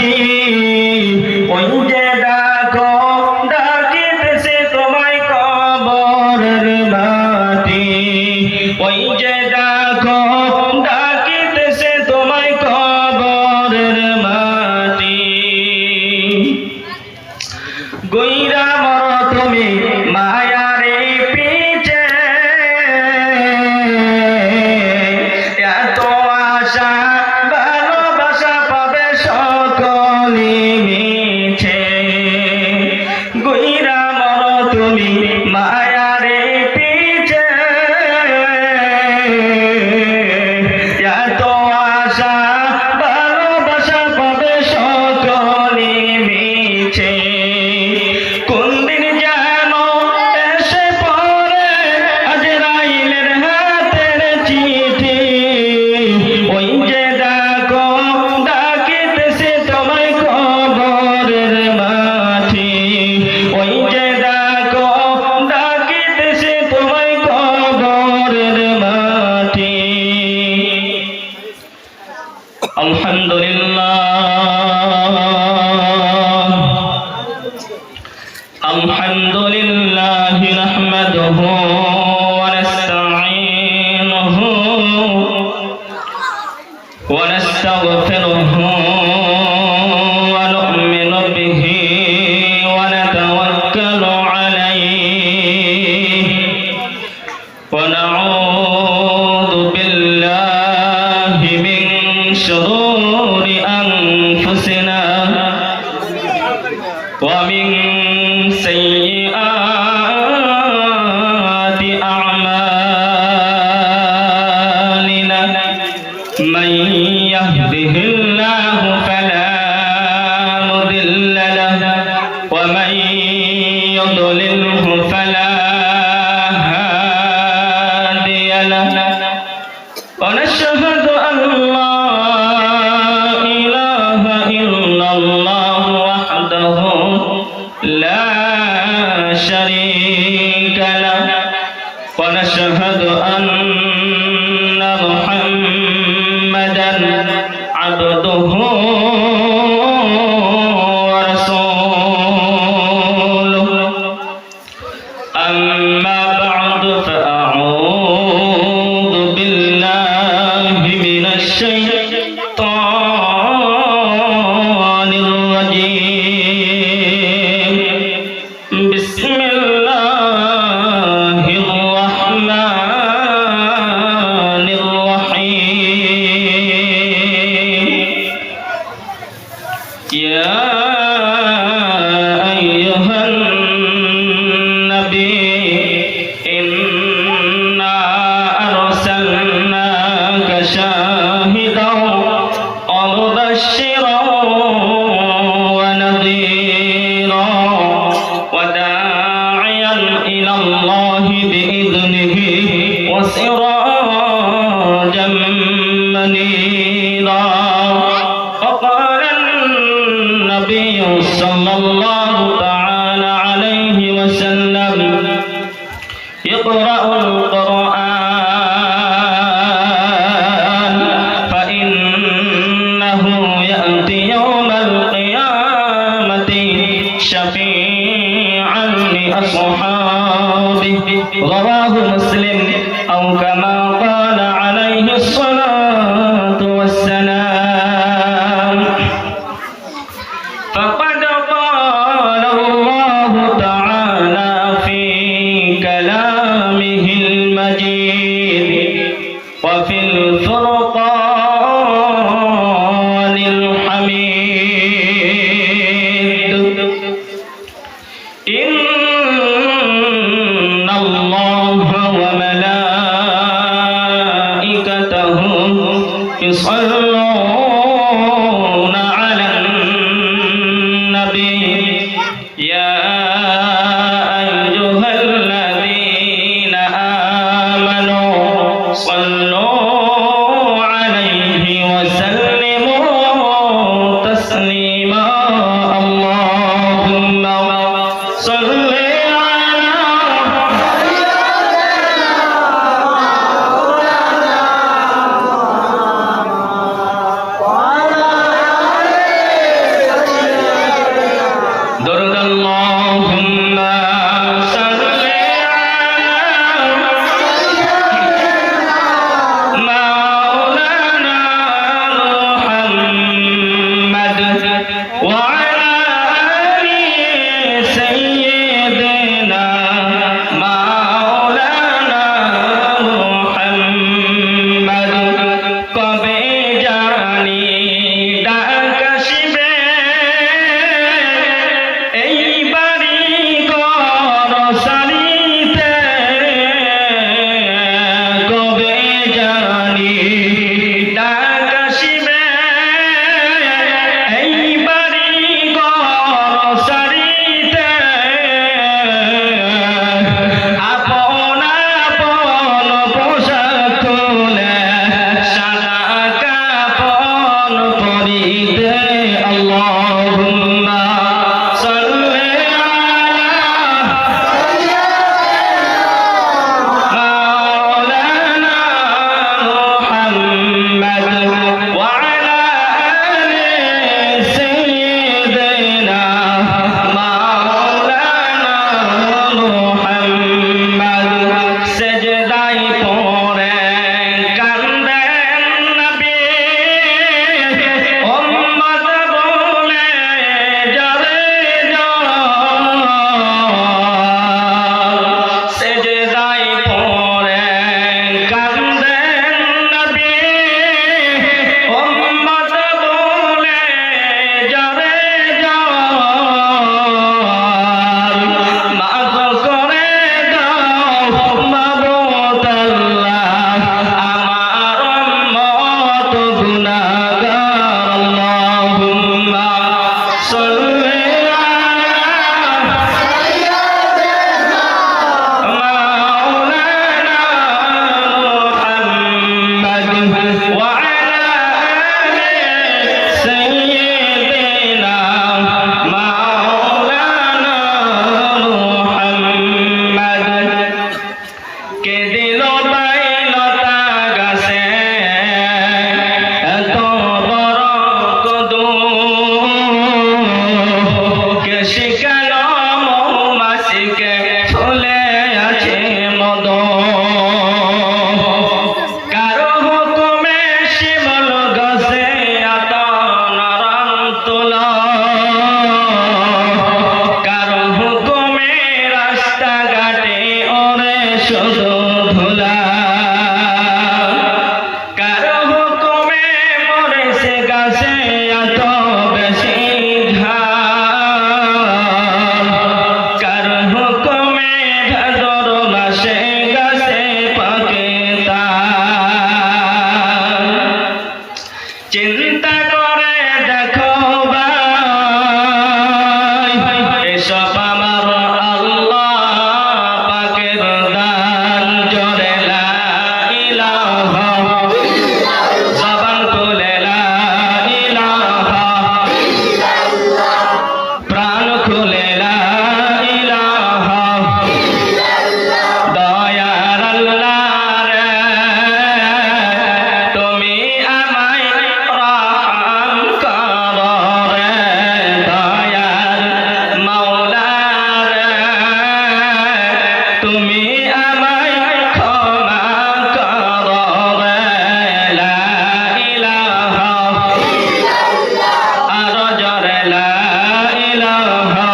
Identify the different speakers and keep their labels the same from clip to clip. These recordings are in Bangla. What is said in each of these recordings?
Speaker 1: মাটি ওই যে ডাকো ডাকিতেছে তোমায় কবরের মাটি ওই যে ডাকো ডাকিতেছে তোমায় কবরের মাটি গইরা মর তুমি মায়ারে পিছে এত আশা ভালোবাসা পাবে সকলে মিছে গইরা মর তুমি মায়ারে পিছে এত আশা ভালোবাসা পাবে সকলে মিছে কোন দিন যেন এসে পড়ে আজরাইলের হাতের চিঠি ওই যে ডাকো ডাকিতেছে তোমায় কবরের মাটি ওই যে ডাকো ডাকিতেছে তোমায় কবরের মাটি الحمد لله نحمده ونستعينه ونستغفره ونؤمن به ونتوكل عليه ونعوذ بالله من شرور أنفسنا ومن سيئات أعمالنا من يهده الله فلا مضل له ومن يضلله فلا هادي له ونشهد أن لا إله إلا الله وحده لا شريك له ونشهد أن محمدا عبده ورسوله أما بعد فأعوذ بالله من الشيطان الرجيم بسم الله الرحمن الرحيم يا أيها النبي إنا أرسلناك شاهدا ومبشرا ونذيرا وداعيا إلى الله بإذنه وسراجا منيرا وقال النبي صلى الله تعالى عليه وسلم اقرأوا القرآن فإنه يأتي يوم القيامة شفيعا لأصحابه رواه مسلم أو كما قال عليه الصلاة والسلام فقد قال الله تعالى في كلامه المجيد وفي الفرقان الحميد إن الله وملائكته يصلون على النبي يا أيها الذين آمنوا صلوا عليه وسلموا تسليما اللهم صل على শিখানো মৌমাছিকে ফুলে আছে মদ কারো হুকুমে শিমল গাছে এত নরম তুলা কারো হুকুমে রাস্তাঘাটে ওরে শুধু ধুলা কারো হুকুমে মরেছে গাছে এত বেশি ঝাল কারো হুকুমে ভাদর মাসে গাছে পাকে তাল চিন্তা করে দেখো ভাই এসব আমার আল্লাহ পাকের দান জোরে লা ইলাহা জবান খুলে লা ইলাহা প্রাণ খুলে লা ইলাহা দয়ার আল্লাহ রে তুমি আমায় রহম করো রে দয়ার মাওলা রে তুমি আমায় ক্ষমা করো রে লা ইলাহা আরো জোরে লা ইলাহা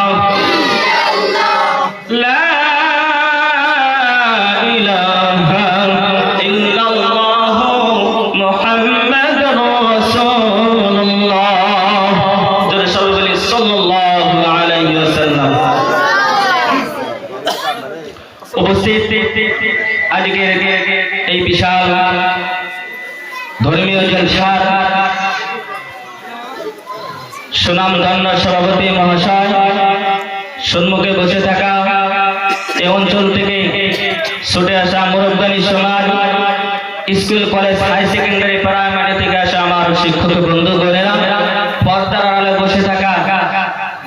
Speaker 1: লা ইলাহা ইল্লাল্লাহ মুহাম্মাদুর রাসূলুল্লাহ জোরে সবাই বলি সাল্লাল্লাহু আলাইহি ওয়াসাল্লাম। উপস্থিত আজকের এই বিশাল ধর্মীয় জলসার সুনামধন্য সভাপতি মহাশয়, সম্মুখে বসে থাকা এই অঞ্চল থেকে ছুটে আসা মুরব্বানি সমাজ, school college high secondary primary থেকে আসা আমার শিক্ষক বন্ধু বোনেরা, পর্দার আড়ালে বসে থাকা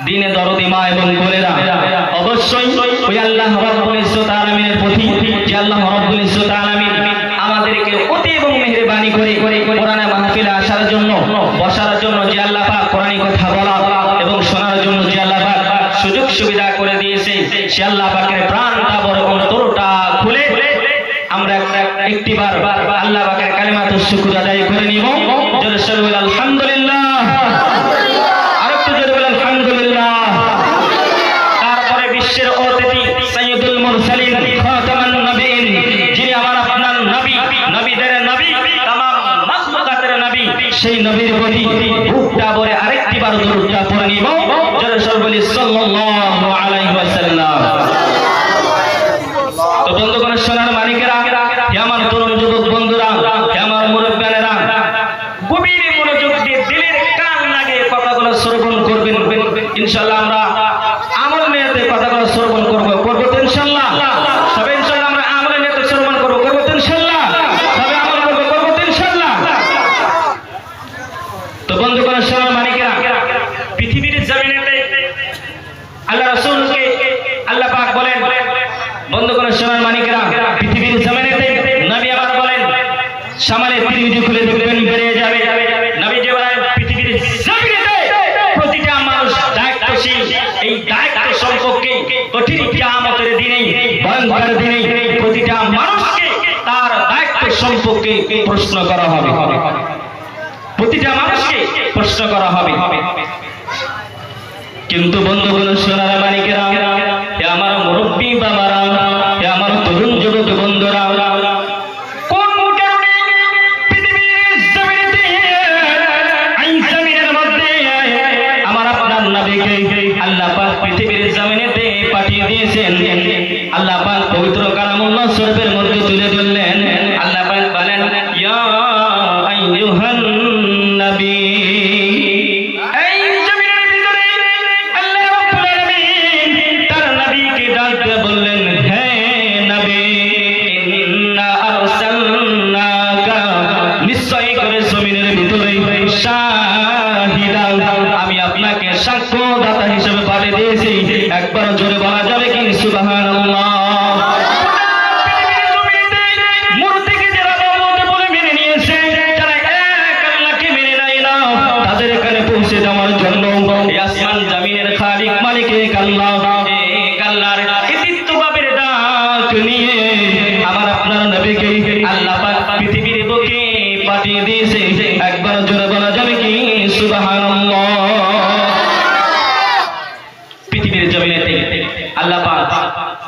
Speaker 1: দিনে দরদি মা এবং বোনেরা, অবশ্যই ওই আল্লাহ রাব্বুল ইজ্জত আলামিনের প্রতি যে আল্লাহ রাব্বুল ইজ্জত আলামিন আমাদেরকে অতি এবং মেহেরবানি করে কোরআনে মাহফিলে আসার জন্য বসার জন্য যে আল্লাহ পাক কোরআনী কথা বলা এবং শোনার জন্য যে আল্লাহ পাক সুযোগ সুবিধা করে দিয়েছে, সে আল্লাহ পাকের প্রাণটা বড় অন্তরটা খুলে আমরা একটিবার আল্লাহ পাকের কালিমাতুশ শুকর আদায় করে নিব। জোরে সরে বলি আলহামদুলিল্লাহ, আরেকটু জোরে বলি আলহামদুলিল্লাহ। তারপরে বিশ্বের অতিথি সাইয়্যিদুল মুরসালিন খাতামুন নবীন, যিনি আমার আপনার নবী, নবীদের নবী, तमाम মাখলুকাতের নবী, সেই নবীর প্রতি বুকটা ভরে আরেকটিবার দরুদটা পড়ে নিব। জোরে সরে বলি সাল্লাল্লাহু আলাইহি ওয়াসাল্লাম। তো বন্ধুগণ, সোনার মানিকেরা, হে আমার তরুণ যুবক বন্ধুরা, হে আমার মুরব্বিয়ানেরা, গভীর মনোযোগ দিয়ে দিলের কান লাগিয়ে কথাগুলো শ্রবণ করবেন। ইনশাআল্লাহ আমরা আমল নিয়তে কথাগুলো শ্রবণ করব তো ইনশাআল্লাহ। সবে ইনশাআল্লাহ আমরা আমল নিয়তে শ্রবণ করব তো ইনশাআল্লাহ। সবে আমল করব তো ইনশাআল্লাহ। তো বন্ধুগণ, সোনার মানিকেরা, পৃথিবীর জমিনেতে আল্লাহ রাসূলকে আল্লাহ পাক বলেন, বন্ধুগণ সোনার মানিকেরা, পৃথিবীর জমিনেতে নবী আবার বলেন, সামনে তিরমিজি খুলে দেখবেন বেরিয়ে যাবে, নবী যে বলেন পৃথিবীর জমিনেতে প্রতিটা মানুষ দায়িত্বশীল। এই দায়িত্ব সম্পর্কে কঠিন কিয়ামতের দিনে, ভয়ঙ্কর দিনে প্রতিটা মানুষকে তার দায়িত্ব সম্পর্কে প্রশ্ন করা হবে। প্রতিটা মানুষকে প্রশ্ন করা হবে। কিন্তু বন্ধুগণ সোনার মানিকেরা, হে আমার মুরব্বী বাবারা, হে আমার তরুণ যুবক বন্ধুরা, কোন কারণে পৃথিবীর জমিনেতে এই জমিনের মধ্যে আমার আপনার নবীকে আল্লাহ পাক পৃথিবীর জমিনেতে পাঠিয়ে দিয়েছেন? আল্লাহ পাক পবিত্র কালামুল্লাহ শরীফের মধ্যে তুলে ধরলেন। আল্লাহ পাক বলেন, ইয়া আইয়ুহান নবী, এই জমিনের ভিতরে আল্লাহ রাব্বুল আলামিন তার নবীকে ডাক দিয়ে বললেন, হে নবী, ইন্না আরসালনাকা, নিশ্চয় করে জমিনের ভিতরে শাহিদা, আমি আপনাকে সাক্ষ্যদাতা হিসেবে পাঠিয়ে দিয়েছি। একবার জোরে বলা যাবে কি সুবহানাল্লাহ? মূর্তিকে যারা বলতে বলে মেনে নিয়েছে, যারা এক আল্লাহকে মেনে নেয় না, তাদের এখানে পৌঁছে যাওয়ার জন্য আসমান জমিনের খালিক মালিকের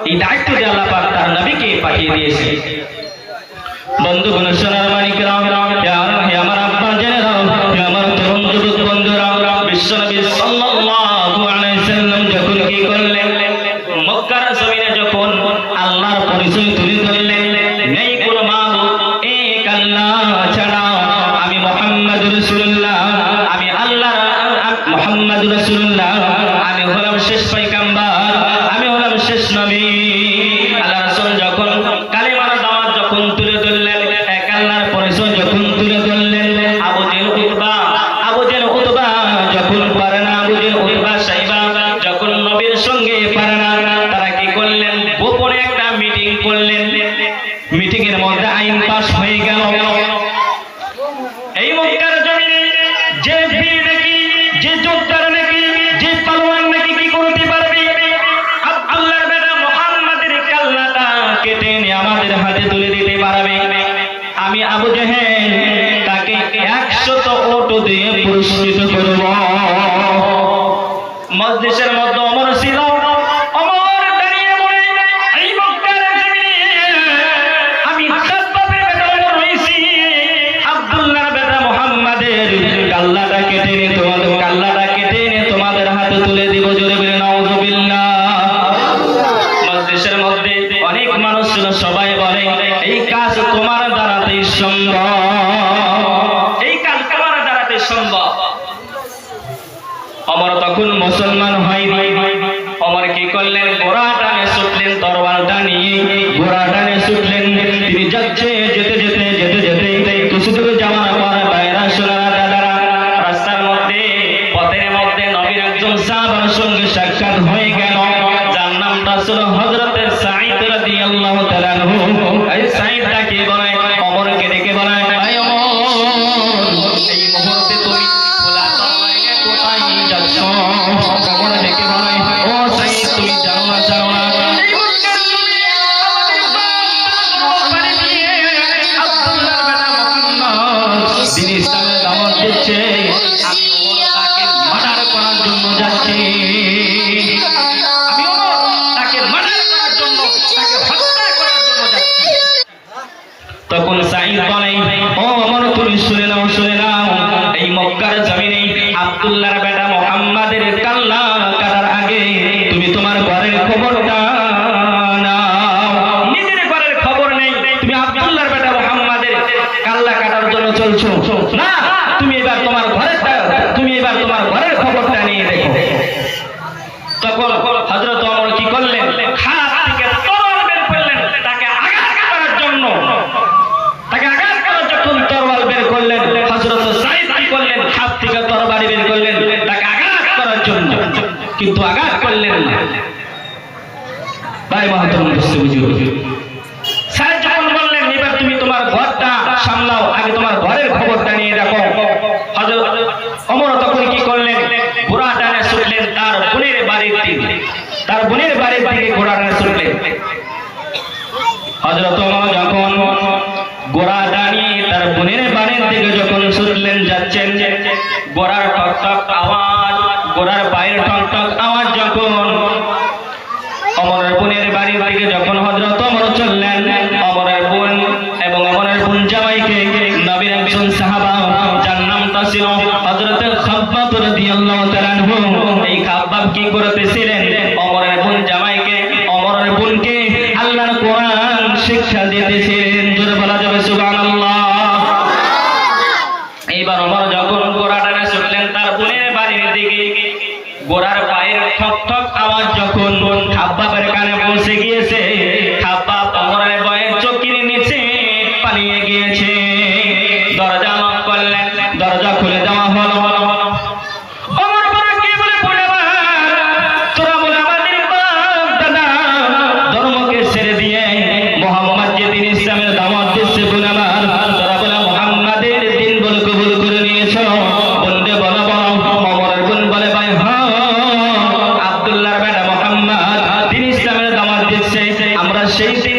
Speaker 1: এই দায়িত্ব দিয়ে আল্লাহ পাক তার নবীকে পাঠিয়ে দিয়েছে। বন্ধুগণ, সোনার মানিকরাম, হে আমার আব্বা জেনেরাও, হে আমার তরুণ যুবক বন্ধুরা, বিশ্বনবী সাল্লাল্লাহু আলাইহি সাল্লাম যখন কি করলেন, মক্কার জমিনে যখন আল্লাহর পরিচয় তুলে ধরলেন, নেই কোনো মাবুদ এক আল্লাহ ছাড়া, আমি মুহাম্মদুর রাসূলুল্লাহ, আমি আল্লাহর মুহাম্মদুর রাসূলুল্লাহ, আমি হলাম শেষ পয়গম্বর, আমি হলাম শেষ নবী। আল্লাহ রাসূল যখন কালিমার দাওয়াত যখন তুলে ধরলেন, এক আল্লাহর পরিচয় যখন তুলে ধরলেন, আবু জেল উতবা যখন পারে না, আবু জেল উতবা সাইবা যখন নবীর সঙ্গে পারে না, তারা কি করলেন, গোপনে একটা মিটিং করলেন। মিটিং এর মধ্যে আইন পাস হয়ে গেল, এই মক্কার জমিনে যে বীর নাকি, যে যোদ্ধার নাকি, যে পালোয়ান নাকি কি করতে পারবে, আব্দুল্লাহর বেটা মুহাম্মাদের কাল্লাটা কেটে এনে আমাদের হাতে তুলে দিতে পারবে, আমি আবু জেহেল তাকে 100 ওট দিয়ে পুরস্কৃত করব। মজলিসের মধ্যে ওমর ছিল, ওমর দাঁড়িয়ে বলে, এই মক্কার জমিনে আমি খাব্বাবের বেটা ওমর হইছি, আব্দুল্লাহর বেটা মুহাম্মাদের কাল্লাটা কেটে এনে তোমাদের কাল্লাটা কেটে এনে তোমাদের হাতে তুলে দিব। জোরে বলে নাউযুবিল্লাহ। মজলিসের মধ্যে অনেক মানুষ ছিল, সবাই বলে এই কাজ তোমার দ্বারাতেই সম্ভব, এই কাজ তোমার দ্বারাতেই সম্ভব। ওমর তখন মুসলমান হয়নি। ওমর কি করলেন, ঘোড়া টানে ছুটলেন, তরবারটা নিয়ে ঘোড়া টানে ছুটলেন। তিনি যাচ্ছে, যেতে যেতে যেতে যেতে কিছু দূর যাওয়ার পর বাইরা সোনারা দাদারা, রাস্তার মধ্যে পথের মধ্যে নবীর একজন সাহাবার সঙ্গে সাক্ষাৎ হয়ে গেল, যার নামটা ছিল হযরত সাঈদ রাদিয়াল্লাহু তাআলা আনহু। এই সাঈদটা কি বলে, ওমরকে ডেকে বলে, এই ওমর, এই মুহূর্তে তুমি খোলা তরবারি নিয়ে কোথায় যাচ্ছ? ওমর ডেকে বলে, ও সাঈদ, তুমি জানো না এই মক্কার জমিনে আমাদের আব্দুল্লাহর বেটা মুহাম্মদ দিন ইসলামের দাওয়াত দিচ্ছে, আমি ওমর তাকে মার্ডার করার জন্য যাচ্ছি, আমি ওমর তাকে মার্ডার করার জন্য, তাকে হত্যা করার জন্য যাচ্ছি। তখন সাঈদ বলে, ও ওমর, তুমি শুনে নাও, শুনে নাও, এই মক্কার জমিনে আব্দুল্লাহর বেটা মুহাম্মাদের কাল্লা কাটার আগে তুমি তোমার ঘরের খবরটা নাও। নিজের ঘরের খবর নেই, তুমি আব্দুল্লাহর বেটা মুহাম্মাদের কাল্লা কাটার জন্য চলছো না, তুমি এবার তোমার ঘরের খবরটা নিয়ে দেখো। তখন হযরত ওমর কি করলেন, হাত থেকে তরবারি বের করলেন, তাকে আঘাত করার জন্য, যখন তরবারি বের করলেন, হযরত সাঈদ কি করলেন, হাত থেকে তরবারি বের করলেন তাকে আঘাত করার জন্য, কিন্তু আঘাত করলেন না। ভাই মহতরম বুঝুন, সাঈদ যখন বললেন, এবার তুমি তোমার ঘরটা সামলাও, আগে তোমার ঘরের খবরটা নিয়ে দেখো। হযরত ওমর তখন কি করলেন, ঘোড়া টানে ছুটলেন তার বোনের বাড়ির দিকে ঘোড়া টানে ছুটলেন। হযরত ওমর যখন ঘোড়া টানিয়ে তার বোনের বাড়ির দিকে যখন ছুটলেন, যাচ্ছেন, ঘোড়ার ঠক ঠক আওয়াজ, ঘোড়ার পায়ের ঠক ঠক আওয়াজ যখন ওমরের বোনের বাড়ির দিকে যখন হযরত ওমর চললেন, ওমরের বোন এবং ওমরের বোন জামাইকে নবীর একজন সাহাবা, যার নামটা ছিল হযরত খাব্বাব রাদিয়াল্লাহু তাআলা আনহু, এই খাব্বাব কি করতেছিলেন, ওমরের বোন জামাইকে, ওমরের বোনকে আল্লাহর কোরআন শিক্ষা দিতেছিলেন। জোরে বলা যাবে সুবহানাল্লাহ। এইবার ওমর যখন ঘোড়া টানে ছুটলেন তার বোনের বাড়ির দিকে, ঘোড়ার পায়ের ঠক ঠক আওয়াজ যখন খাব্বাবের কানে পৌঁছে গিয়েছে, খাব্বাব ওমরের বয়ের চকির নিচে পালিয়ে গিয়েছে। দরজা লক করলেন, দরজা খুলে দেওয়া হলো। ওমর বলে, কি বলে, তোরা বলে আমাদের বাপ দাদা ধর্মকে ছেড়ে দিয়ে মুহাম্মদ যে দিন ইসলামের দাওয়াত দিচ্ছে, বলে আমার তোরা বলে মুহাম্মাদের দিন বলে কবুল করে নিয়েছো। বন্ধে বলো বলো। ওমরের বোন বলে, ভাই হ্যাঁ, আব্দুল্লাহর বেটা মুহাম্মদ দিন ইসলামের দাওয়াত দিচ্ছে, আমরা সেই দিন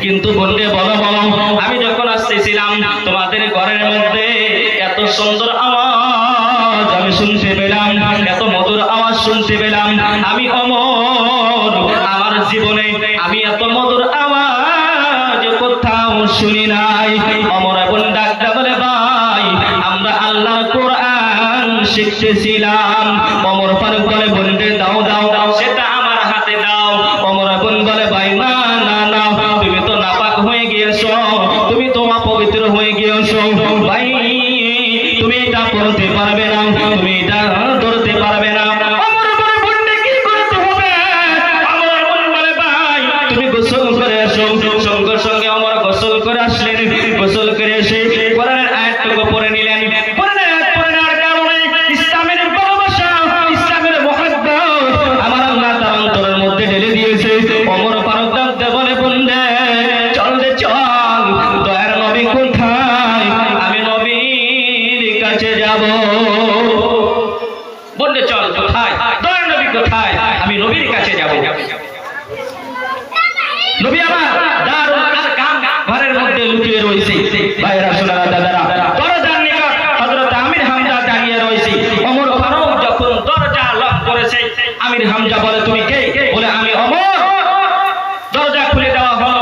Speaker 1: কিন্তু বন্ধে বলো বলো, আমি যখন আসতেছিলাম তোমাদের ঘরের মধ্যে এত সুন্দর আওয়াজ আমি শুনতে পেলাম, এত মধুর আওয়াজ শুনতে পেলাম। আমি অমর, আমার জীবনে আমি এত মধুর আওয়াজ কোথাও শুনি নাই। অমর এবং ডাকটা বলে, ভাই আমরা আল্লাহর কোরআন শিখতেছিলাম। অমর ফারুক বলে, বন্ধে দাও দাও, সেটা আমার হাতে দাও। অমর এবং বলে, ভাই না না না, তুমি তো নাপাক হয়ে গিয়েছো, তুমি তো অপবিত্র হয়ে গিয়েছো, ভাই তুমি এটা পড়তে পারবে না, তুমি এটা ধরতে পারবে না। অমর বলে, বন্ধে কি করতে হবে? অমর বলে, ভাই তুমি গোসল করে আসো। সঙ্গে সঙ্গে অমর গোসল করে আসলেন। গোসল করে এসে কোরআনের আয়াতটুকু পড়ে নিলেন। কোরআনের আয়াত পড়ে নেওয়ার কারণে ইসলামের ভালোবাসা, ইসলামের মহব্বত আমার আল্লাহ তার অন্তরের মধ্যে ঢেলে দিয়েছে। অমর ফারুক ডাকতে বলে, বন্ধে চল রে চল, দয়ার নবী কোথায়? আমি নবীর কাছে যাব। বন্ধে চল, কোথায়? দয়ার নবী কোথায়? আমি নবীর কাছে যাব। নবী আমার দারুল আরকাম ঘরের মধ্যে লুকিয়ে রয়েছে। ভাইরা সোনারা দাদারা, দরজার নিকট হযরত আমির হামজা দাঁড়িয়ে রয়েছে। ওমর ফারুক যখন দরজা লক করেছে, আমির হামজা বলে, তুমি কে? বলে, আমি ওমর। দরজা খুলে দেওয়া হলো।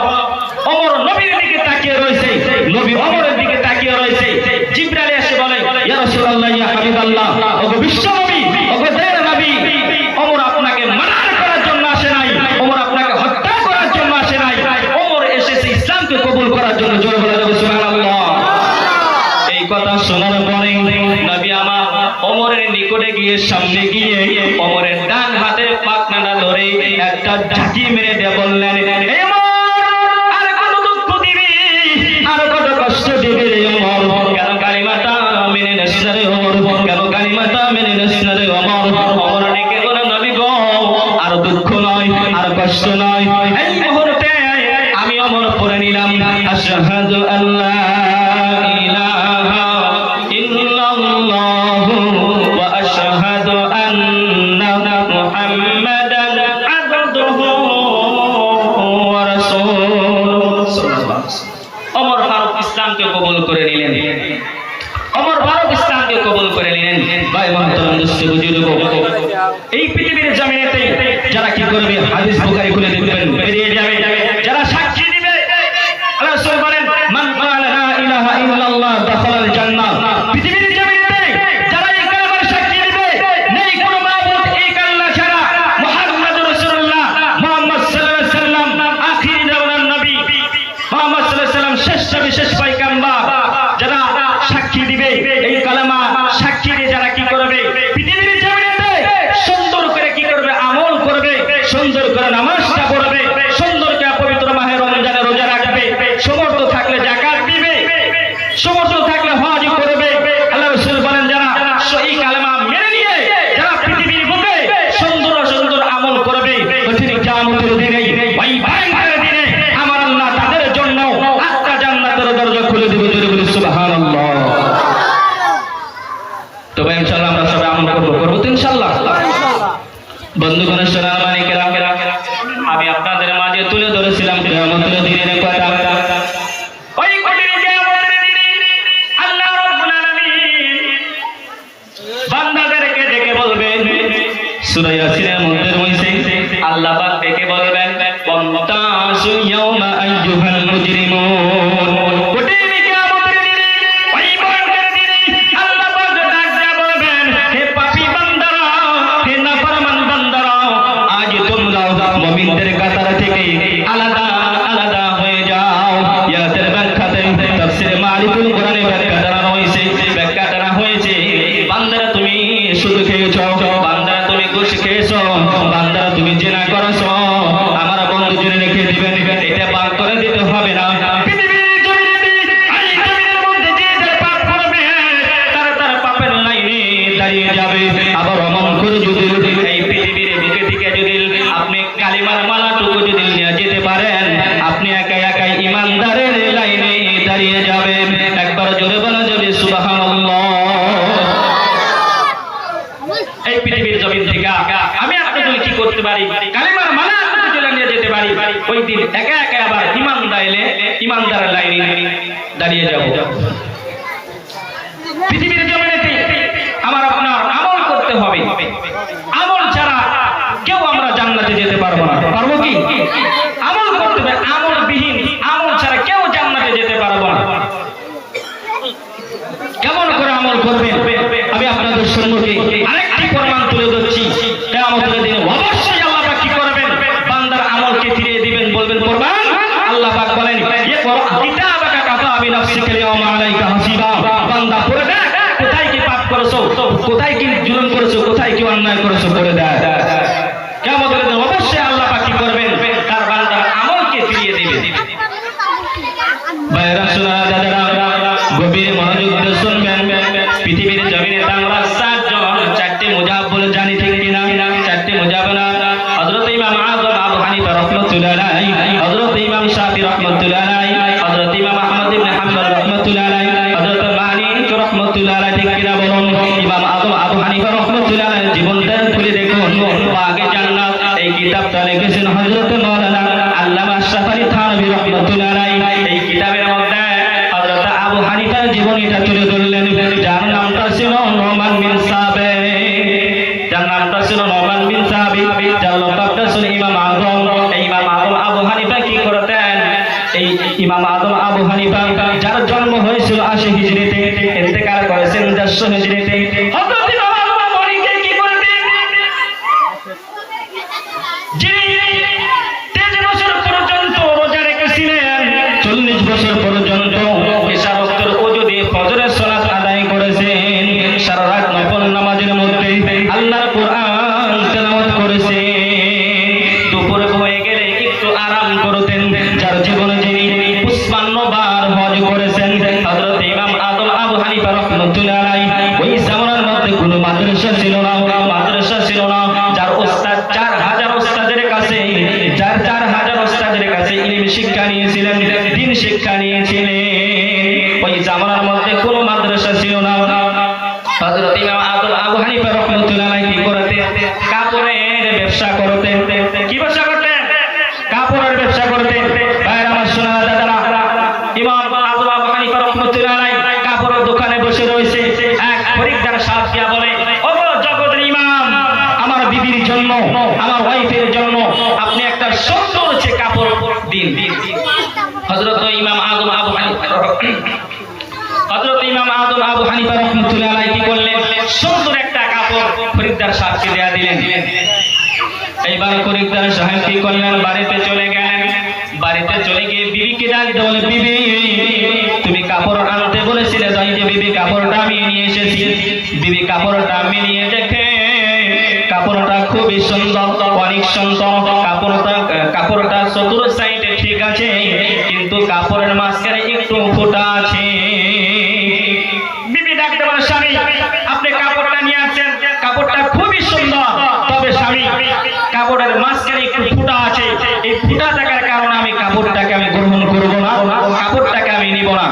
Speaker 1: ওমর নবীর দিকে তাকিয়ে রয়েছে, নবী ওমরের দিকে তাকিয়ে রয়েছে। জিবরাইল এসে বলে, ইয়া রাসূলুল্লাহ, ইয়া হাবিবাল্লাহ, ওগো বিশ্ব নবী, ওগো দয়ার নবী, ওমর আপনাকে মানা করার জন্য আসে নাই, ওমর আপনাকে হত্যা করার জন্য আসে নাই, ওমর এসেছে ইসলামকে কবুল করার জন্য। জোরে বলে দেব সুবহানাল্লাহ। এই কথা শোনার পরে নবী আমার ওমরের নিকটে গিয়ে, সামনে গিয়ে ওমরের ডান হাতের পাকনাটা ধরে একটা ঝাঁকি মেরে দিয়ে বললেন, হে ওমর, আর কত দুঃখ দিবি, আর কত কষ্ট দিবি রে ওমর? কেন কালিমাটা মেনে নিস না রে ওমর? কেন কালিমাটা মেনে নিস না রে ওমর? ওমর ডেকে বলে, নবী গো, আর দুঃখ নয়, আর কষ্ট নয়, এই মুহূর্তে আমি ওমর পড়ে নিলাম, আশহাদু আল্লা ইলাহা ইল্লাল্লাহু ওয়া আশহাদু আন্না মুহাম্মাদান আবদুহু ওয়া রাসূলুহু। ওমর ফারুক ইসলামকে কবুল করে নিলেন। ওমর ফারুক ইসলামকে কবুল করে নিলেন। ভাই মহতরম দোস্ত বুজুর্গ, এই পৃথিবীর জমিনেতে যারা কি করবে, হাদিস বুখারী খুলে দেখবেন, বেরিয়ে যাবে। যারা সাক্ষী দিবে, আল্লাহ রাসূল বলেন, মান ক্বালা লা ইলাহা ইল্লাল্লাহ দাখালাল জান্নাহ। পৃথিবীর জমিনেতে যারা এই কালেমার সাক্ষী দিবে, নেই কোনো মাবুদ এক আল্লাহ ছাড়া, মুহাম্মদুর রাসূলুল্লাহ, মুহাম্মদ সাল্লাল্লাহু আলাইহি সাল্লাম আখির জামানার নবী, মুহাম্মদ সাল্লাল্লাহু আলাইহি সাল্লাম শ্রেষ্ঠ বিশেষ পয়গম্বর, যারা সাক্ষী দিবে, এই কালেমা সাক্ষী দিয়ে যারা কি করবে, পৃথিবীর জমিনেতে সুন্দর করে কি করবে, আমল করবে, সুন্দর করে নামাজটা পড়বে, সুন্দর করে পবিত্র মাহে রমজানে রোজা রাখবে, সমর্থ থাকলে যাকাত দিবে, সমর্থ থাকলে হজ করবে। আল্লাহ রাসূল বলেন, যারা এই কালেমা মেনে নিয়ে যারা পৃথিবীর বুকে সুন্দর সুন্দর আমল করবে, কঠিন কিয়ামতের দিনে, ওই ভয়ঙ্কর দিনে আমার আল্লাহ তাদের জন্য আটটা জান্নাতের দরজা খুলে দিবে। জোরে বলি সুবহানাল্লাহ। তো ভাই ইনশাআল্লাহ আমরা সবাই আমল করব তো ইনশাআল্লাহ। বন্ধুগণ, আসসালামু আলাইকুম। আমি আপনাদের মাঝে তুলে ধরেছিলাম কিয়ামতের দিনের কথা। ওই কঠিন কিয়ামতের দিনে আল্লাহ রাব্বুল আলামিন বান্দাদেরকে ডেকে বলবেন, সূরা ইয়াসিনের মধ্যে রয়েছে, আল্লাহ পাক ডেকে বলবেন, ওয়ামতাযু ইয়াওমা আইয়ুহাল মুজরিমুন। কঠিন কিয়ামতের দিনে, ওই ভয়ঙ্কর দিনে আল্লাহ পাক ডাক দিয়ে বলবেন, হে পাপী বান্দারা, হে নাফরমান বান্দারা, আজ তোমরা মুমিনদের কাতার থেকে আলাদা আলাদা হয়ে যাও। ইয়াতের ব্যাখ্যাতে তাফসীরে মালিকুল কোরআনে ব্যাখ্যা দ্বারা রয়েছে, ব্যাখ্যা দ্বারা হয়েছে, বান্দারা তুমি সুদ খেয়েছো, বান্দারা তুমি ঘুষ খেয়েছো, বান্দারা তুমি জিনা করেছো, আমার বন্ধু জেনে রেখে দিবেন, এটা পার করে দিতে হবে না। পৃথিবীর জমিনে এই জমিনের মধ্যে যে যে পাপ করবে, তারা তার পাপের লাইনে দাঁড়িয়ে যাবে। আবার অমন করে যদি এই পৃথিবীর বুকে থেকে যদি আপনি কালিমার মালাটুকু যদি নিয়ে যেতে পারেন, আপনি একাই একাই ইমানদারের লাইনে দাঁড়িয়ে যাবেন। একবার জোরে বলা যাবে সুবহানাল্লাহ। এই পৃথিবীর জমিন থেকে আমি আপনি যদি কি করতে পারি, কালিমার মালাটুকু যদি নিয়ে যেতে পারি, ওই দিন একা একা আবার ইমানদার লাইনে দাঁড়িয়ে যাব। পৃথিবীর জমিনেতে আমার আপনার আমল করতে হবে। আমল ছাড়া কেউ আমরা জান্নাতে যেতে পারবো না। পারবো কি? আমল করতে হবে। আমলবিহীন, আমল ছাড়া কেউ জান্নাতে যেতে পারবো না। কেমন করে আমল করবেন আমি আপনাদের সম্মুখে আরেকটি প্রমাণ তুলে ধরছি। কিয়ামতের দিন অবশ্যই আল্লাহ পাক কি করবেন? বান্দার আমলকে ফিরিয়ে দিবেন। বলবেন প্রমাণ? আল্লাহ পাক বলেন ইকরা কিতাবাকা কাফা বিনাফসিকা আল-ইয়াওমা আলাইকা হাসিবা। বান্দা পড়ে দেখ কোথায় কি পাপ করেছো, কোথায় কি জুলুম করেছো, কোথায় কি অন্যায় করেছো পড়ে দেখ। কিয়ামতের দিন অবশ্যই আল্লাহ পাক কি করবেন? তার বান্দার আমলকে ফিরিয়ে দিবেন। ভাইরা শোনা দাদারা গভীর মনোযোগ দিয়ে শুনবেন। পৃথিবীর জমিনে আমরা চারটি মুজাব বলে জানি, ঠিক কিনা? চারটি মুজাব না? হযরত ইমাম আযম আবু হানিফা রাহমাতুল্লাহ আলাইহি, হযরত ইমাম শাফি রাহমাতুল্লাহ আলাইহি, হযরত ইমাম আহমদ ইবনে হাম্বল রাহমাতুল্লাহ আলাইহি, হযরত মালিক রাহমাতুল্লাহ আলাইহি, ঠিক কিনা বলুন? ইমাম আযম আবু হানিফা রাহমাতুল্লাহ আলাইহি জীবনটা খুলে দেখুন। বাগে জান্নাত এই কিতাবটা লিখেছেন হযরত মাওলানা আল্লামা আশরাফ আলী থানভী রাহমাতুল্লাহ আলাইহি। এই কিতাবের মধ্যে হযরত আবু হানিফার জীবনীটা তুলে ধরলেন, যার নামটা ছিল নোমান বিন সাবিত, যার নামটা ছিল নোমান বিন সাবিত, যার লকাবটা ছিল ইমাম আযম। এই ইমাম আযম আবু হানিফা কি করতেন? এই ইমাম আযম আবু হানিফা যার জন্ম হয়েছিল 80 হিজরিতে, ইন্তেকাল করেছেন 400 হিজরিতে। হযরত ইমাম আযম আবু হানিফা কি করতেন? যিনি 3 বছর পর্যন্ত রোজা রেখেছিলেন, 40 বছর পর্যন্ত এশা ওয়াক্তের ওযু দিয়ে ফজরের সালাত আদায় করেছেন, সারা রাত নফল নামাজের মধ্যে আল্লাহর কোরআন তেলাওয়াত করেছেন, দুপুর হয়ে গেলে একটু আরাম করতেন, যার জীবনে যিনি 55 বার হজ করেছেন হযরত ইমাম আযম আবু হানিফা রাহমাতুল্লাহ আলাইহি। ওই জামানার মধ্যে কোনো মাদ্রাসা ছিল না, মাদ্রাসা ছিল না, যার ওস্তাদ 4000 ওস্তাদের কাছে, যার 4000 ওস্তাদের কাছে ইলম শিক্ষা নিয়েছিলেন, দ্বীন শিক্ষা নিয়েছিলেন। ওই জামানার মধ্যে কোনো মাদ্রাসা ছিল না। হযরত ইমাম আযম আবু হানিফা রাহমাতুল্লাহ আলাইহি কি করতেন? কাপড়ের ব্যবসা করতেন। কি ব্যবসা করতেন? কাপড়ের ব্যবসা করতেন। ভাইরা আমার শোনা দাদারা, ইমাম আযম আবু হানিফা রাহমাতুল্লাহ আলাইহি কাপড়ের দোকানে বসে রয়েছে। এক খরিদ্দার সাথ দিয়া বলে, ও জগতের ইমাম, আমার বিবির জন্য, আমার ওয়াইফের জন্য আপনি একটা সুন্দর সে কাপড় দিন। হযরত ইমাম আযম আবু হানিফা রাহমাতুল্লাহ আলাইহি কি করলেন? সুন্দর একটা কাপড় খরিদ্দার সাহেবকে দেয়া দিলেন। এইবার খরিদ্দার সাহেব কি করলেন? বাড়িতে চলে গেলেন। বাড়িতে চলে গিয়ে বিবিকে ডাক দিয়ে বলে, বিবি তুমি কাপড় আনতে বলেছিলে, তাই যে বিবি কাপড়টা আমি নিয়ে এসেছি। বিবি কাপড়টা আমি নিয়ে দেখে কাপড়টা খুবই সুন্দর, অনেক সুন্দর। কাপড়টা চতুর সাইডে ঠিক আছে, কিন্তু কাপড়ের মাঝখানে একটু ফোঁটা আছে। বিবি ডাকতে বলে, স্বামী আপনি কাপড়টা নিয়ে আসছেন, কাপড়টা খুবই সুন্দর, তবে স্বামী কাপড়ের মাঝখানে একটু ফোঁটা আছে। এই ফোঁটা থাকার কারণে আমি কাপড়টাকে আমি গ্রহণ করব না, কাপড়টাকে আমি নিব না।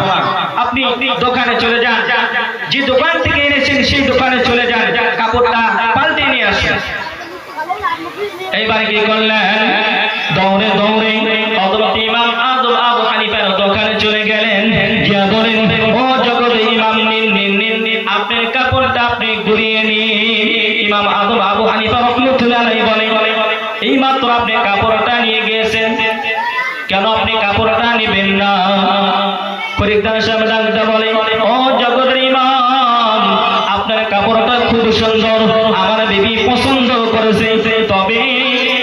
Speaker 1: আপনি দোকানে চলে যান, যে দোকান থেকে এনেছেন সেই দোকানে চলে যান, কাপড়টা পাল্টে নিয়ে আসেন। এইবার কি করলেন? দৌড়ে দৌড়ে হযরত ইমাম আযম আবু হানিফার দোকানে চলে গেলেন, গিয়া বলেন, ও জগতের ইমাম, নিন আপনার কাপড়টা আপনি ঘুরিয়ে নিন। ইমাম আযম আবু হানিফা রাহমাতুল্লাহ আলাইহি বলে, এই মাত্র আপনি কাপড়টা নিয়ে গিয়েছেন, কেন আপনি কাপড়টা নেবেন না? খরিদ্দার সাহেব ডাকতে বলে, ও জগতের ইমাম, আপনার কাপড়টা খুব সুন্দর, আমার বিবি পছন্দ করেছে, তবে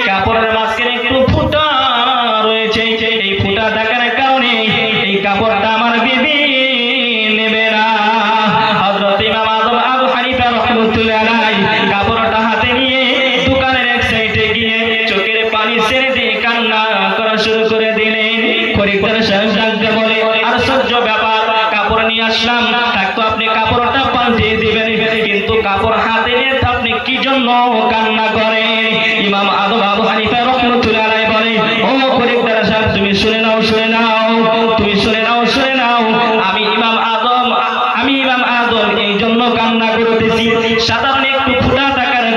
Speaker 1: কাপড়ের মাঝখানে একটু ফুটা রয়েছে। এই ফুটা থাকার কারণে এই কাপড়টা আমার বিবি নেবে না। হযরত ইমাম আযম আবু হানিফা রাহমাতুল্লাহ আলাইহি কাপড়টা হাতে নিয়ে দোকানের এক সাইডে গিয়ে চোখের পানি ছেড়ে দিয়ে কান্না করা শুরু করে দিলেন। খরিদ্দার সাহেব ডাকতে বলে, আশ্চর্য ব্যাপার, কাপড় নিয়ে আসলাম, থাকতো আপনি কাপড়টা পাল্টে দিবেন, কিন্তু কাপড় হাতে নিয়ে আপনি কি জন্য কান্না করেন? ইমাম আযম আবু হানিফা রাহমাতুল্লাহ আলাইহি বলে, ও খরিদ্দার সাহেব তুমি শুনে নাও, তুমি শুনে নাও, আমি ইমাম আযম এই জন্য কান্না করতেছি, সাধারণ একটু ফুটা থাকার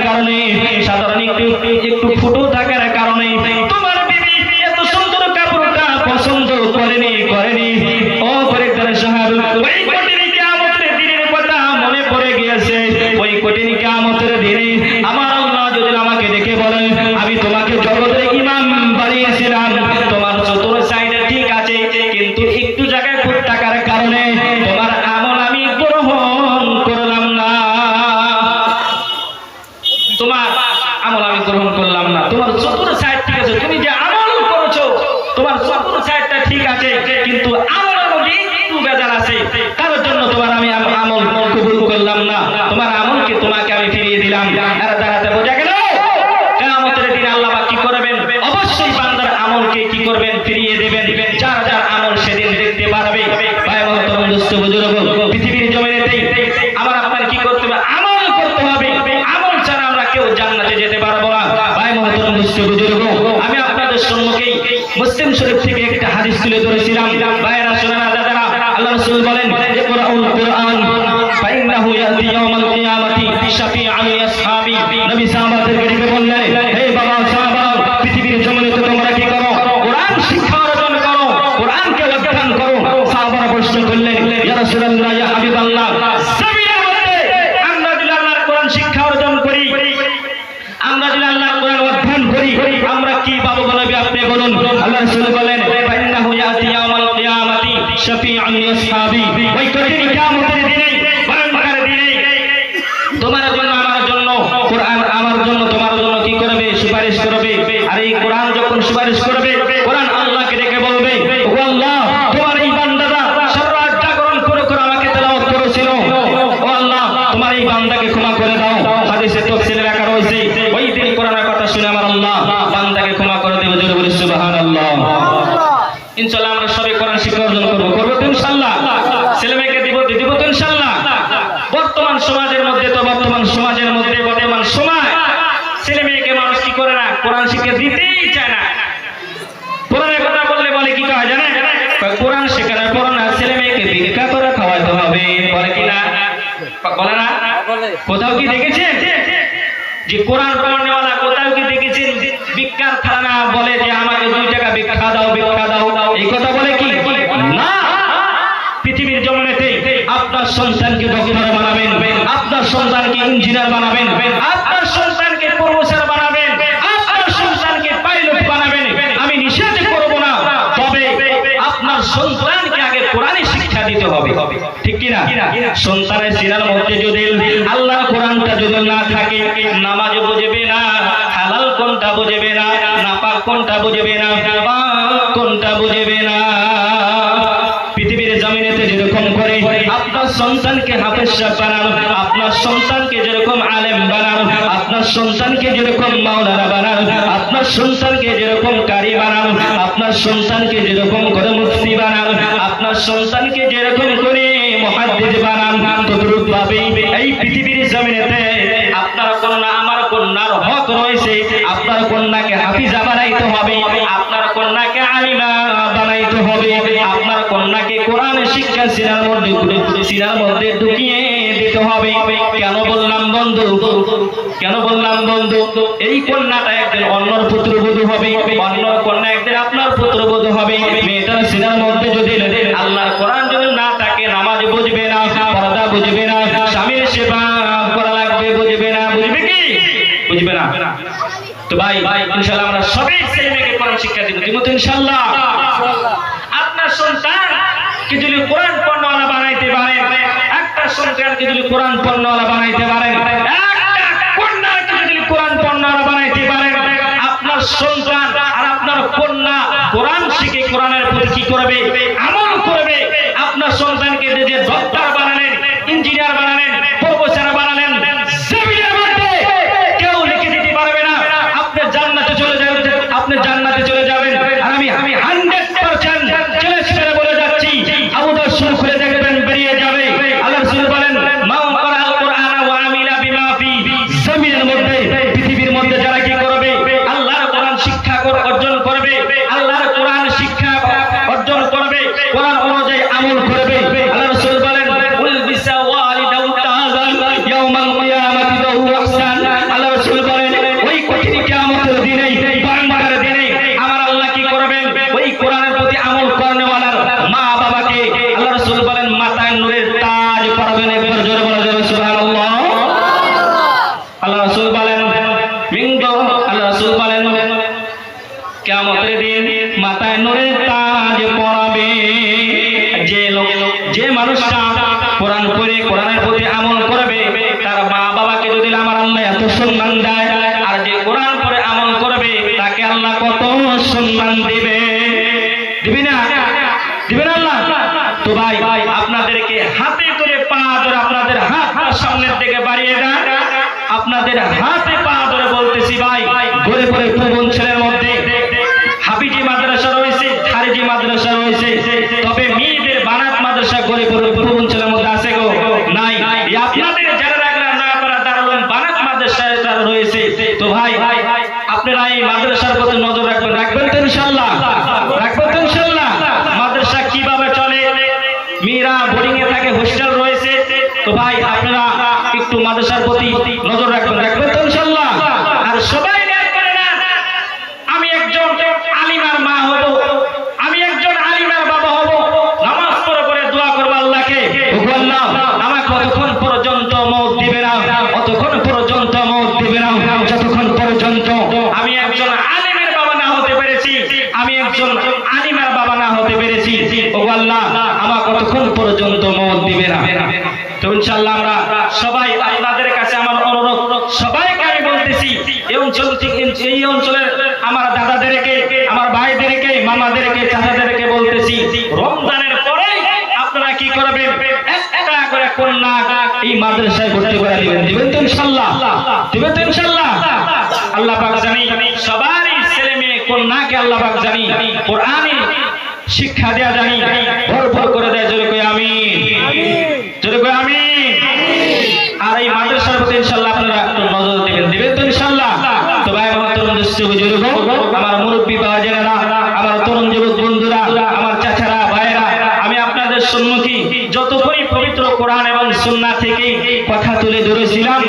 Speaker 1: কারণে, তোমার বিবি এত ফিরিয়ে দেবেন, যার যার আমল সেদিন দেখতে পারবে। ভাই মহতরম দোস্ত বুজুর্গ, পৃথিবীর জমিনেতেই আমার আপনার কি করতে হবে? আমল করতে হবে। আমল ছাড়া আমরা কেউ জান্নাতে যেতে পারবো না। ভাই মহতরম দোস্ত বুজুর্গ, আমি আপনাদের সম্মুখে মুসলিম শরীফ থেকে একটা হাদিস তুলে ধরেছিলাম। ভাইরা শোনেন না দাদারা, আল্লাহ রাসূল বলেন ইকরাউল কুরআন ফাইন্নাহু ইয়াতি ইয়াউমাল কিয়ামাতি শাফিআন লিআসহাবি। নবী সাহাবাদেরকে ডেকে বললেন, হে বাবা সাহাবা, পৃথিবীর জমিনেতে তোমরা কি করো? কোরআন শিক্ষা অর্জন করো, কোরআনকে অধ্যয়ন করো। সাহাবারা প্রশ্ন করলেন, ইয়া রাসূলুল্লাহ, ইয়া হাবিবাল্লাহ, জমিনের মধ্যে আমরা যদি আল্লাহর কোরআন শিক্ষা অর্জন করি, আমরা যদি আল্লাহর কোরআন অধ্যয়ন করি, আমরা কি পাবো বলবে আপনি বলুন। আল্লাহ রাসূল বলেন, ফাইন্নাহু ইয়াতি ইয়াউমাল কিয়ামাতি শাফিআন লিআসহাবি। ওই কঠিন কিয়ামতের দিনে, ভয়ঙ্কর দিনে তোমার জন্য আমার জন্য কোরআন, আমার জন্য তোমার জন্য কি করবে? সুপারিশ করবে। আর এই কোরআন যখন সুপারিশ করবে, কোরআন আল্লাহকে ডেকে বলবে, ও আল্লাহ, তোমার এই বান্দাটা সারা রাত জাগরণ করে করে আমাকে তেলাওয়াত করেছিল, ও আল্লাহ তোমার এই বান্দাকে ক্ষমা করে দাও। হাদিসে তাফসীরে লেখা রয়েছে, ওই দিন কোরআনের কথা শুনে আমার আল্লাহ বান্দাকে ক্ষমা করে দেবে। জোরে বলি সুবহানাল্লাহ। ইনশাআল্লাহ আমরা সবাই কোরআন শিক্ষা অর্জন করব তো ইনশাআল্লাহ। ছেলেমেয়েকে দিব তো ইনশাআল্লাহ। বর্তমান সমাজের মধ্যে বর্তমান সময় ছেলে মেয়েকে মানুষ কি করে না? কোরআন শিক্ষা দিতেই চায় না। কোরআনের কথা বললে বলে কি কয় জানেন? কোরআন শেখানোর পর না ছেলে মেয়েকে ভিক্ষা করে খাওয়াতে হবে, বলে কি না? বলে না? কোথাও কি দেখেছেন যে কোরআন পড়নেওয়ালা কোথাও কি দেখেছেন ভিক্ষার খানা বলে যে আমাকে 2 টাকা ভিক্ষা দাও, ভিক্ষা দাও? এই কথা বলে কি না? পৃথিবীর জমিনেতে আপনার সন্তানকে ডক্টর বানাবেন, আপনার সন্তানকে ইঞ্জিনিয়ার বানাবেন, আপনার সন্তানকে প্রফেসর বানাবেন, আপনার সন্তানকে পাইলট বানাবেন। আমি নিষেধ করব না, তবে আপনার সন্তানকে আগে কোরআনের শিক্ষা দিতে হবে, ঠিক কি না? সন্তানের সিনার মধ্যে যদি আল্লাহর কোরআনটা যদি না থাকে, নামাজ বুঝবে না, হালাল কোনটা বুঝবে না, নাপাক কোনটা বুঝবে না, পাক কোনটা বুঝবে না। পৃথিবীর জমিনেতে যেরকম করে আপনার সন্তানকে হাফেজ সাহেব বানান, আপনার সন্তানকে যেরকম আলেম বানান, আপনার সন্তানকে যেরকম মাওলানা বানান, আপনার সন্তানকে যেরকম কারি বানান, আপনার সন্তানকে যেরকম করে মুফতি বানান, আপনার সন্তানকে যেরকম করে মুহাদ্দিস বানান, তদ্রূপ ভাবে এই পৃথিবীর জমিনেতে আপনার কন্যা, আমার কন্যার হক রয়েছে। আপনার কন্যাকে হাফিজা বানাইতে হবে, আপনার কন্যাকে আলিমা বানাইতে হবে, আপনার কন্যাকে কোরআন শিক্ষা সিনার মধ্যে ঢুকিয়ে দিতে হবে। কেন বললাম বন্ধু? কেন বললাম বন্ধু? এই কন্যাটা একদিন অন্যর পুত্রবধূ হবে, অন্য কন্যা একদিন আপনার পুত্রবধূ হবে। মেয়েটার সিনার মধ্যে যদি আল্লাহর কোরআন যদি না থাকে, নামাজ বুঝবে না, পর্দা বুঝবে না, স্বামীর সেবা করা লাগবে বুঝবে না, বুঝবে কি? বুঝবে না। তো ভাই ইনশাআল্লাহ আমরা সবাই ছেলে মেয়েকে কোরআন শিক্ষা দিব তো ইনশাআল্লাহ। আপনার সন্তানকে যদি কোরআন পড়নেওয়ালা বানাইতে পারেন, একটা সন্তানকে যদি কোরআন পড়নেওয়ালা বানাইতে পারেন, একটা কন্যাকে যদি কোরআন পড়নেওয়ালা বানাইতে পারেন, আপনার সন্তান আর আপনার কন্যা কোরআন শিখে কোরআনের প্রতি কি করবে? আমল করবে। আপনার সন্তানকে যে ডক্টর বানালেন, ইঞ্জিনিয়ার বানালেন, প্রফেসর বানালেন, জমিনের মধ্যে কেউ লিখে দিতে পারবে না আপনি জান্নাতে চলে যাবেন, আপনি জান্নাতে চলে যাবেন। আর আমি 100% ছেলে বলে যাচ্ছি, আবু দাউদ শুরু করে দেখবেন বেরিয়ে যাবে। আল্লাহ রাসূল বলেন, মান ক্বারাআল কুরআন ওয়া আমিলা বিমা ফি। জমিনের মধ্যে পৃথিবীর মধ্যে যারা কি করবে? আল্লাহর কোরআন শিক্ষা অর্জন করবে, আল্লাহর কোরআন শিক্ষা অর্জন করবে, কোরআন অনুযায়ী আমল করবে। আল্লাহ রাসূল বলেন, কুল বিসা ওয়ালিদাউ তাযাল ইয়াউমাল কিয়ামাতি দাউ আহসান। আল্লাহ রাসূল বলেন, ওই কঠিন কিয়ামতের দিনে, ভয়ঙ্কর দিনে আমার আল্লাহ কি করবেন? ওই কোরআনের প্রতি আমল করনেওয়ালার মা বাবাকে আল্লাহ রাসূল বলেন মাথায় নূরের তাজ পরাবেন। একবার জোরে বলা যাবে সুবহানাল্লাহ। আল্লাহ রাসূল বলেন আল্লাহ রাসূল বলেন কিয়ামতের দিন মাথায় নূরের তাজ পরাবে যে মানুষটা কোরআন পড়ে কোরআনের প্রতি আমল করবে, তার মা বাবাকে যদি আমার আল্লাহ এত সম্মান দেয়, আর যে কোরআন পড়ে আমল করবে তাকে আল্লাহ কত সম্মান দিবে? দিবে না? দিবে না আল্লাহ? তো ভাই আপনাদেরকে হাতে করে পা ধরে, আপনাদের হাত সামনের দিকে বাড়িয়ে দেন, আপনাদের হাতে পা ধরে বলতেছি ভাই, ঘুরে ঘুরে প্রবণ ছেলের মধ্যে হাফিজি মাদ্রাসা রয়েছে, খারিজি মাদ্রাসা রয়েছে, তবে মেয়েদের বানাত মাদ্রাসা গরিবের পূর্বাঞ্চলের মধ্যে আছে গো নাই। আপনাদের যারা রাখলেন না পারা দারুল বানাত মাদ্রাসা যারা রয়েছে, তো ভাই আপনারা এই মাদ্রাসার প্রতি নজর রাখবেন তো ইনশাআল্লাহ, রাখবেন তো ইনশাআল্লাহ। মাদ্রাসা কিভাবে চলে, মেয়েরা বোর্ডিং এ থাকে, হোস্টেল রয়েছে, তো ভাই আপনারা একটু মাদ্রাসার প্রতি নজর রাখবেন তো ইনশাআল্লাহ। আর সবাই নিয়ত করে নেন, আমি একজন আলিমার মা হব, আমি একজন আলিমার বাবা হব, নামাজ পড়ে দোয়া করব আল্লাহকে, ওগো আল্লাহ আমাকে কতক্ষণ পর্যন্ত মওত দিবে না, অতক্ষণ পর্যন্ত মওত দিবে না যতক্ষণ পর্যন্ত আমি একজন আলিমের বাবা না হতে পেরেছি, আমি একজন আলিমার বাবা না হতে পেরেছি, ওগো আল্লাহ আমাকে কতক্ষণ পর্যন্ত মওত দিবে না। তো ইনশাআল্লাহ আমরা সবাই আপনাদের কাছে আমার অনুরোধ, সবাইকে আমি বলতেছি এই অঞ্চল থেকে, এই অঞ্চলের আমার দাদাদেরকে, আমার ভাইদেরকে, মামাদেরকে, চাচাদেরকে বলতেছি রমজানের পরে আপনারা কি করবেন, একটা করে কন্যা এই মাদ্রাসায় ভর্তি করে দিবেন তো ইনশাআল্লাহ, দিবেন তো ইনশাআল্লাহ। আল্লাহ পাক জানি সবারই ছেলে মেয়ে কন্যাকে আল্লাহ পাক জানি কোরআনে শিক্ষা দেয়া জানি ভরপুর করে দেয়, জোরে কই আমিন, জোরে কই আমিন। আর এই মাদ্রাসার প্রতি ইনশাআল্লাহ আপনারা একটু নজর দিবেন তো ইনশাআল্লাহ। তো ভাই আমার তরুণ বুজুর্গ, আমার মুরব্বী বাবাজিরা, আমার তরুণ যুবক বন্ধুরা, আমার চাচারা, ভাইরা, আমি আপনাদের সম্মুখে যতক্ষণই পবিত্র কোরআন এবং সুন্নাহ থেকে কথা তুলে ধরেছিলাম,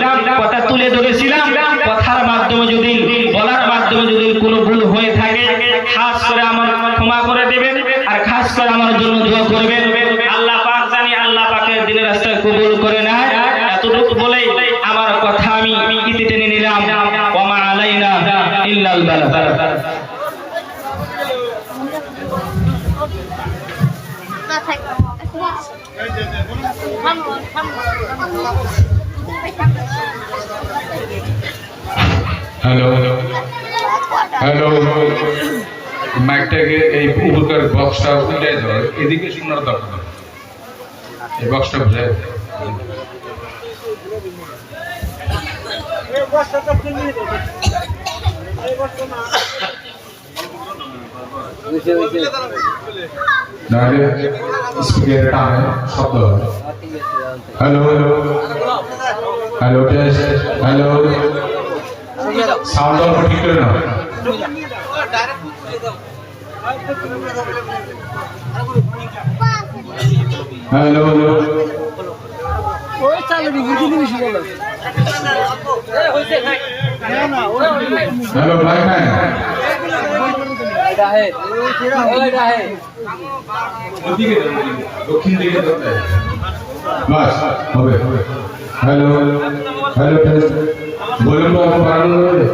Speaker 1: কথার মাধ্যমে যদি, বলার মাধ্যমে যদি কোনো ভুল হয়ে থাকে, খাস করে আমার ক্ষমা করে দেবেন, আর খাস করে আমার জন্য দোয়া করবেন। আল্লাহ পাক জানি আল্লাহ পাকের দিনের রাস্তায় কবুল করে নেয়। এতটুকু বলেই আমার কথা আমি ইতি টেনে নিলাম। ওয়া মা আলাইনা ইল্লাল বালাগ।
Speaker 2: হ্যালো হ্যালো, মাইকটাকে এই উপকার বক্সটা উঠে যাওয়ার এদিকে শোনার দরকার, এই বক্সটা বুঝায় নাহলে স্পিকারের টানে শব্দ হয়। Hello hello hello test, hello sound অল্প ঠিক করে নাও। হ্যালো হ্যালো হ্যালো ভাই ভাই দক্ষিণ দিকে বাস হবে। হ্যালো হ্যালো টেস্ট, বলুন বাড়ানো যাবে?